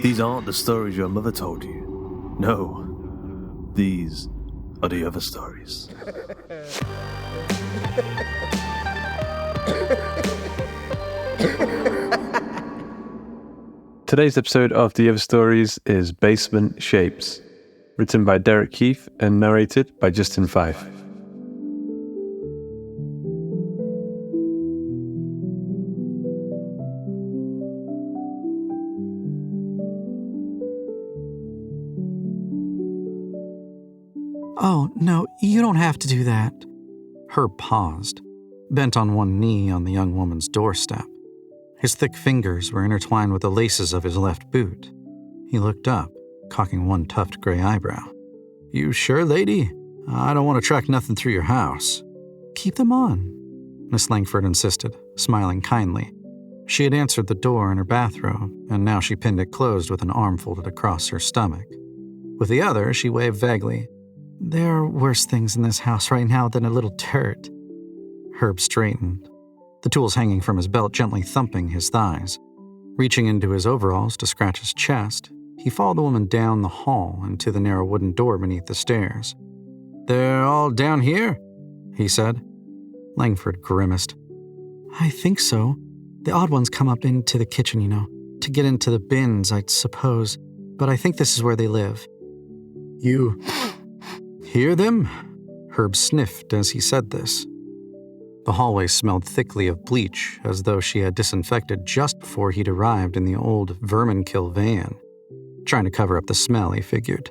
These aren't the stories your mother told you. No, these are the other stories. Today's episode of The Other Stories is Basement Shapes, written by Derek Keefe and narrated by Justin Fife. Oh, no, you don't have to do that. Herb paused, bent on one knee on the young woman's doorstep. His thick fingers were intertwined with the laces of his left boot. He looked up, cocking one tufted gray eyebrow. You sure, lady? I don't want to track nothing through your house. Keep them on, Miss Langford insisted, smiling kindly. She had answered the door in her bathrobe, and now she pinned it closed with an arm folded across her stomach. With the other, she waved vaguely. There are worse things in this house right now than a little turd. Herb straightened, the tools hanging from his belt gently thumping his thighs. Reaching into his overalls to scratch his chest, he followed the woman down the hall and to the narrow wooden door beneath the stairs. They're all down here? He said. Langford grimaced. I think so. The odd ones come up into the kitchen, to get into the bins, I suppose. But I think this is where they live. You hear them? Herb sniffed as he said this. The hallway smelled thickly of bleach, as though she had disinfected just before he'd arrived in the old vermin-kill van. Trying to cover up the smell, he figured.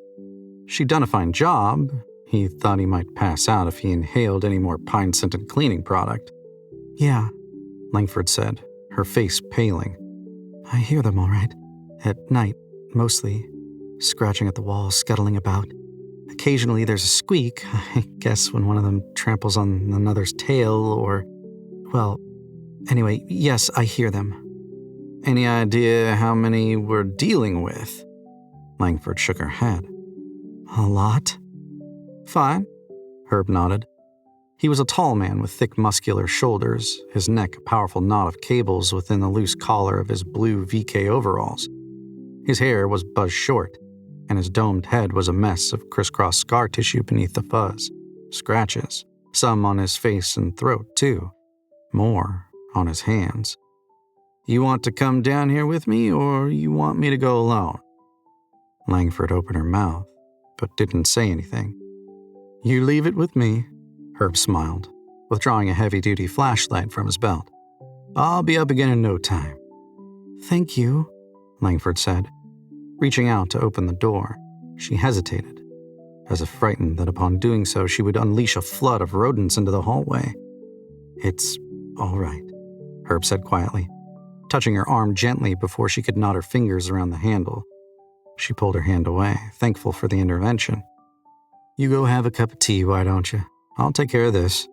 She'd done a fine job. He thought he might pass out if he inhaled any more pine-scented cleaning product. Yeah, Langford said, her face paling. I hear them all right. At night, mostly. Scratching at the wall, scuttling about. Occasionally there's a squeak, I guess when one of them tramples on another's tail or... Well, anyway, yes, I hear them. Any idea how many we're dealing with? Langford shook her head. A lot. Fine, Herb nodded. He was a tall man with thick muscular shoulders, his neck a powerful knot of cables within the loose collar of his blue VK overalls. His hair was buzzed short, and his domed head was a mess of crisscross scar tissue beneath the fuzz. Scratches, some on his face and throat, too. More on his hands. You want to come down here with me, or you want me to go alone? Langford opened her mouth, but didn't say anything. You leave it with me, Herb smiled, withdrawing a heavy-duty flashlight from his belt. I'll be up again in no time. Thank you, Langford said. Reaching out to open the door, she hesitated, as if frightened that upon doing so she would unleash a flood of rodents into the hallway. It's all right, Herb said quietly, touching her arm gently before she could knot her fingers around the handle. She pulled her hand away, thankful for the intervention. You go have a cup of tea, why don't you? I'll take care of this.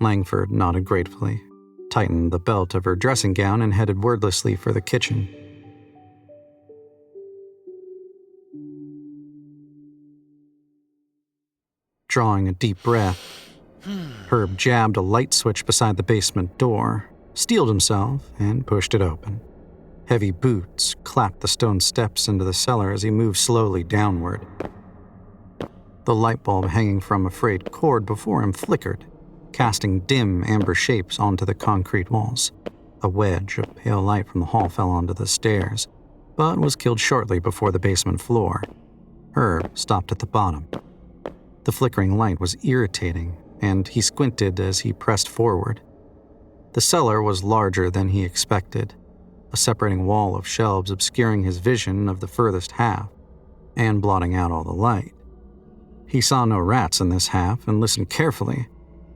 Langford nodded gratefully, tightened the belt of her dressing gown and headed wordlessly for the kitchen. Drawing a deep breath, Herb jabbed a light switch beside the basement door, steeled himself, and pushed it open. Heavy boots clapped the stone steps into the cellar as he moved slowly downward. The light bulb hanging from a frayed cord before him flickered, casting dim amber shapes onto the concrete walls. A wedge of pale light from the hall fell onto the stairs, but was killed shortly before the basement floor. Herb stopped at the bottom. The flickering light was irritating, and he squinted as he pressed forward. The cellar was larger than he expected, a separating wall of shelves obscuring his vision of the furthest half and blotting out all the light. He saw no rats in this half and listened carefully.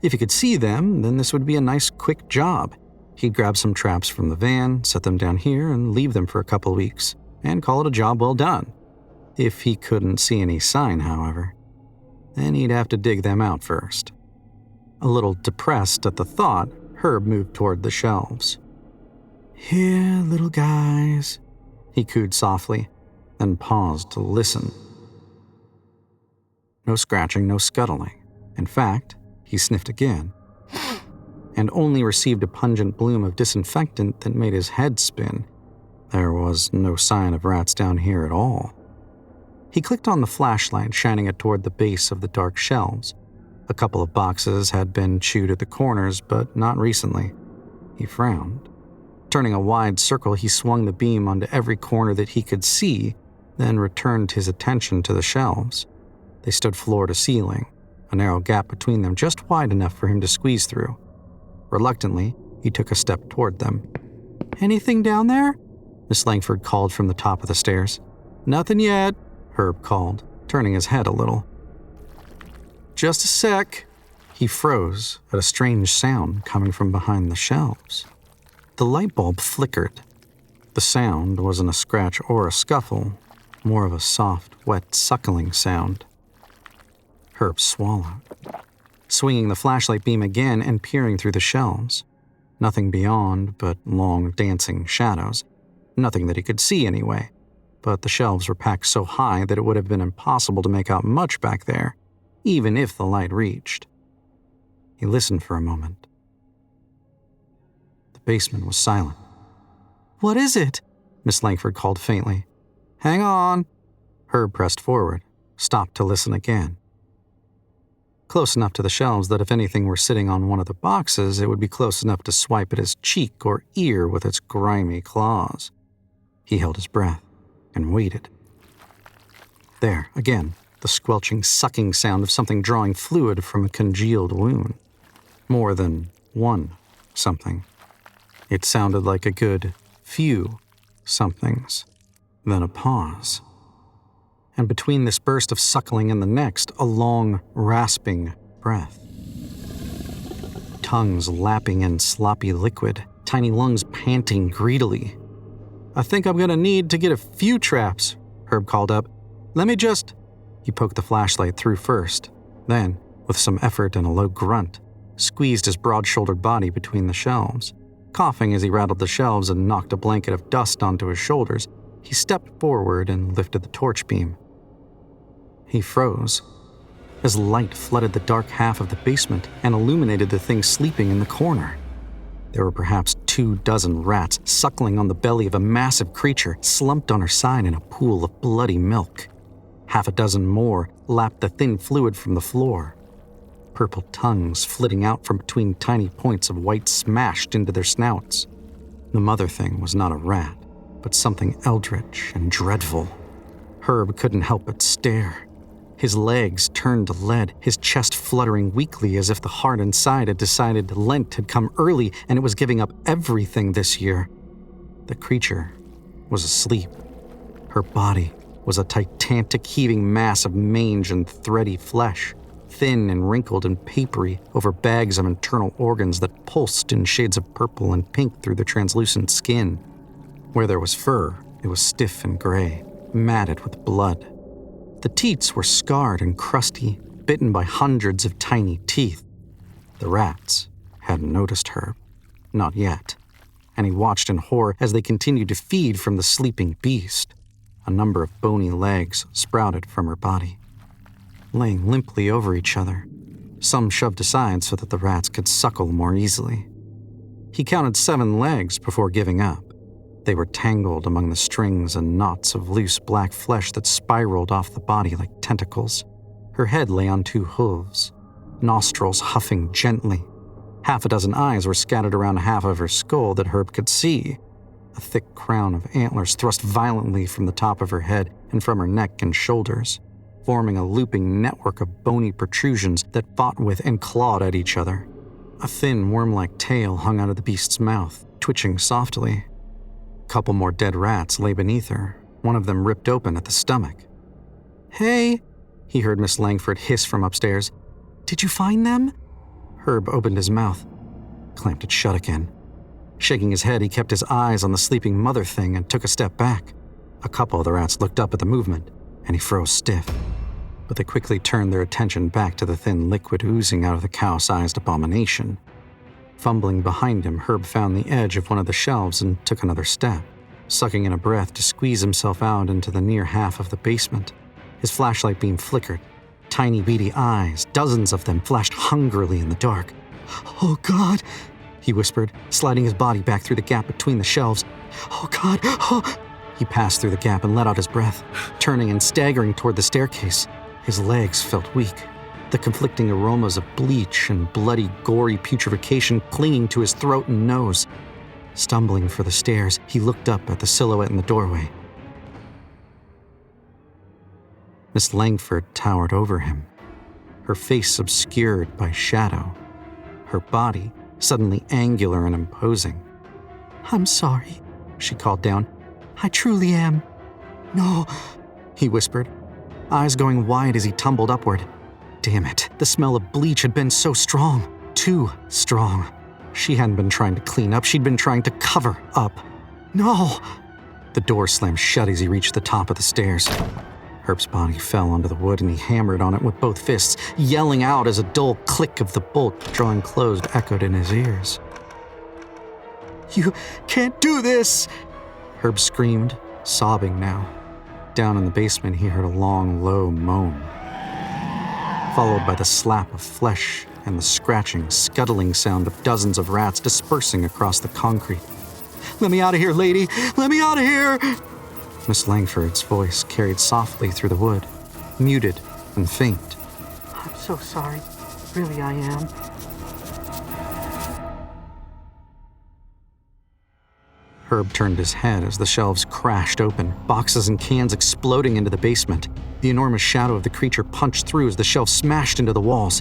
If he could see them, then this would be a nice, quick job. He'd grab some traps from the van, set them down here, and leave them for a couple weeks, and call it a job well done. If he couldn't see any sign, however, then he'd have to dig them out first. A little depressed at the thought, Herb moved toward the shelves. Here, little guys, he cooed softly, then paused to listen. No scratching, no scuttling. In fact, he sniffed again, and only received a pungent bloom of disinfectant that made his head spin. There was no sign of rats down here at all. He clicked on the flashlight, shining it toward the base of the dark shelves. A couple of boxes had been chewed at the corners, but not recently. He frowned. Turning a wide circle, he swung the beam onto every corner that he could see, then returned his attention to the shelves. They stood floor to ceiling, a narrow gap between them just wide enough for him to squeeze through. Reluctantly, he took a step toward them. "Anything down there?" Miss Langford called from the top of the stairs. "Nothing yet," Herb called, turning his head a little. "Just a sec." He froze at a strange sound coming from behind the shelves. The light bulb flickered. The sound wasn't a scratch or a scuffle, more of a soft, wet, suckling sound. Herb swallowed, swinging the flashlight beam again and peering through the shelves. Nothing beyond but long, dancing shadows. Nothing that he could see anyway, but the shelves were packed so high that it would have been impossible to make out much back there, even if the light reached. He listened for a moment. The basement was silent. "What is it?" Miss Langford called faintly. "Hang on." Herb pressed forward, stopped to listen again. Close enough to the shelves that if anything were sitting on one of the boxes, it would be close enough to swipe at his cheek or ear with its grimy claws. He held his breath and waited. There, again, the squelching, sucking sound of something drawing fluid from a congealed wound. More than one something. It sounded like a good few somethings. Then a pause. And between this burst of suckling and the next, a long, rasping breath. Tongues lapping in sloppy liquid, tiny lungs panting greedily. "I think I'm gonna need to get a few traps," Herb called up. "Let me just..." He poked the flashlight through first, then, with some effort and a low grunt, squeezed his broad-shouldered body between the shelves. Coughing as he rattled the shelves and knocked a blanket of dust onto his shoulders, he stepped forward and lifted the torch beam. He froze as light flooded the dark half of the basement and illuminated the thing sleeping in the corner. There were perhaps 24 rats suckling on the belly of a massive creature slumped on her side in a pool of bloody milk. 6 more lapped the thin fluid from the floor. Purple tongues flitting out from between tiny points of white smashed into their snouts. The mother thing was not a rat, but something eldritch and dreadful. Herb couldn't help but stare. His legs turned to lead, his chest fluttering weakly as if the heart inside had decided Lent had come early and it was giving up everything this year. The creature was asleep. Her body was a titanic heaving mass of mange and thready flesh, thin and wrinkled and papery over bags of internal organs that pulsed in shades of purple and pink through the translucent skin. Where there was fur, it was stiff and gray, matted with blood. The teats were scarred and crusty, bitten by hundreds of tiny teeth. The rats hadn't noticed her. Not yet. And he watched in horror as they continued to feed from the sleeping beast. A number of bony legs sprouted from her body, laying limply over each other, some shoved aside so that the rats could suckle more easily. He counted 7 legs before giving up. They were tangled among the strings and knots of loose black flesh that spiraled off the body like tentacles. Her head lay on 2 hooves, nostrils huffing gently. 6 eyes were scattered around half of her skull that Herb could see. A thick crown of antlers thrust violently from the top of her head and from her neck and shoulders, forming a looping network of bony protrusions that fought with and clawed at each other. A thin, worm-like tail hung out of the beast's mouth, twitching softly. A couple more dead rats lay beneath her, one of them ripped open at the stomach. "Hey," he heard Miss Langford hiss from upstairs. "Did you find them?" Herb opened his mouth, clamped it shut again. Shaking his head, he kept his eyes on the sleeping mother thing and took a step back. A couple of the rats looked up at the movement, and he froze stiff. But they quickly turned their attention back to the thin liquid oozing out of the cow-sized abomination. Fumbling behind him, Herb found the edge of one of the shelves and took another step, sucking in a breath to squeeze himself out into the near half of the basement. His flashlight beam flickered. Tiny beady eyes, dozens of them, flashed hungrily in the dark. "Oh God!" he whispered, sliding his body back through the gap between the shelves. Oh, God! Oh! He passed through the gap and let out his breath, turning and staggering toward the staircase. His legs felt weak, the conflicting aromas of bleach and bloody, gory putrefaction clinging to his throat and nose. Stumbling for the stairs, he looked up at the silhouette in the doorway. Miss Langford towered over him, her face obscured by shadow, her body suddenly angular and imposing. "I'm sorry," she called down. "I truly am." "No," he whispered, eyes going wide as he tumbled upward. Damn it, the smell of bleach had been so strong, too strong. She hadn't been trying to clean up, she'd been trying to cover up. "No!" The door slammed shut as he reached the top of the stairs. Herb's body fell onto the wood and he hammered on it with both fists, yelling out as a dull click of the bolt drawing closed echoed in his ears. "You can't do this!" Herb screamed, sobbing now. Down in the basement, he heard a long, low moan, followed by the slap of flesh and the scratching, scuttling sound of dozens of rats dispersing across the concrete. "Let me out of here, lady! Let me out of here!" Miss Langford's voice carried softly through the wood, muted and faint. "I'm so sorry. Really, I am." Herb turned his head as the shelves crashed open, boxes and cans exploding into the basement. The enormous shadow of the creature punched through as the shelves smashed into the walls,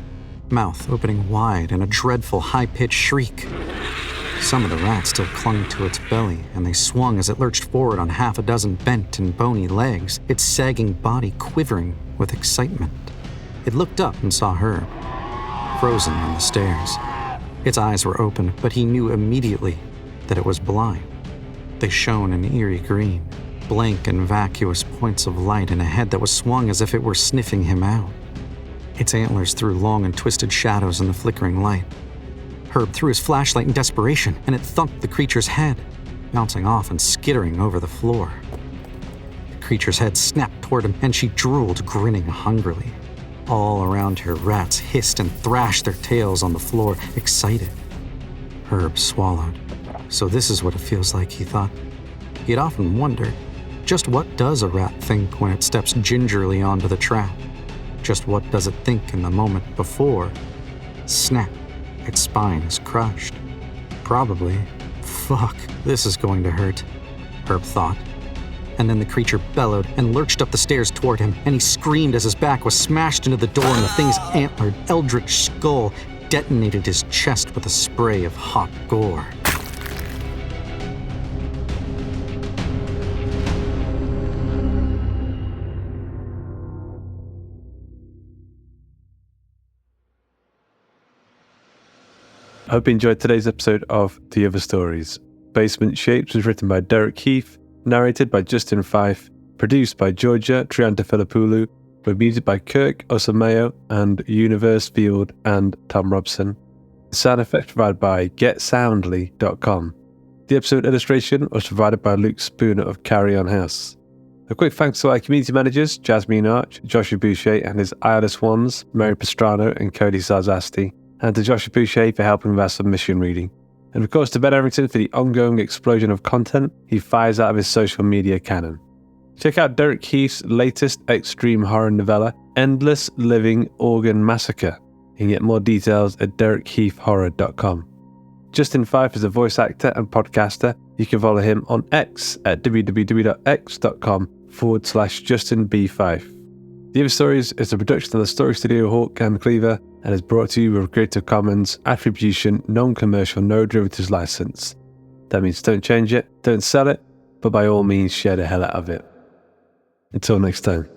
mouth opening wide in a dreadful high-pitched shriek. Some of the rats still clung to its belly, and they swung as it lurched forward on half a dozen bent and bony legs, its sagging body quivering with excitement. It looked up and saw Herb, frozen on the stairs. Its eyes were open, but he knew immediately that it was blind. They shone an eerie green, blank and vacuous points of light in a head that was swung as if it were sniffing him out. Its antlers threw long and twisted shadows in the flickering light. Herb threw his flashlight in desperation, and it thumped the creature's head, bouncing off and skittering over the floor. The creature's head snapped toward him, and she drooled, grinning hungrily. All around her, rats hissed and thrashed their tails on the floor, excited. Herb swallowed. So this is what it feels like, he thought. He had often wondered, just what does a rat think when it steps gingerly onto the trap? Just what does it think in the moment before? Snap. Its spine is crushed. Probably. Fuck, this is going to hurt, Herb thought. And then the creature bellowed and lurched up the stairs toward him, and he screamed as his back was smashed into the door and the thing's antlered, eldritch skull detonated his chest with a spray of hot gore. I hope you enjoyed today's episode of The Other Stories. Basement Shapes was written by Derek Keefe, narrated by Justin Fife, produced by Georgia Triantafilipoulou, with music by Kirk Osamayo and Universe Field and Tom Robson. Sound effects provided by GetSoundly.com. The episode illustration was provided by Luke Spooner of Carry On House. A quick thanks to our community managers, Jasmine Arch, Joshua Boucher and his eyeless ones, Mary Pastrano and Cody Czarzasty, and to Joshua Boucher for helping with our submission reading. And of course to Ben Errington for the ongoing explosion of content he fires out of his social media cannon. Check out Derek Keefe's latest extreme horror novella, Endless Living Organ Massacre. You can get more details at derekkeefehorror.com. Justin Fife is a voice actor and podcaster. You can follow him on X at www.x.com/JustinB5. The Other Stories is a production of the Story Studio Hawk and Cleaver and is brought to you with a Creative Commons Attribution Non-Commercial No Derivatives license. That means don't change it, don't sell it, but by all means share the hell out of it. Until next time.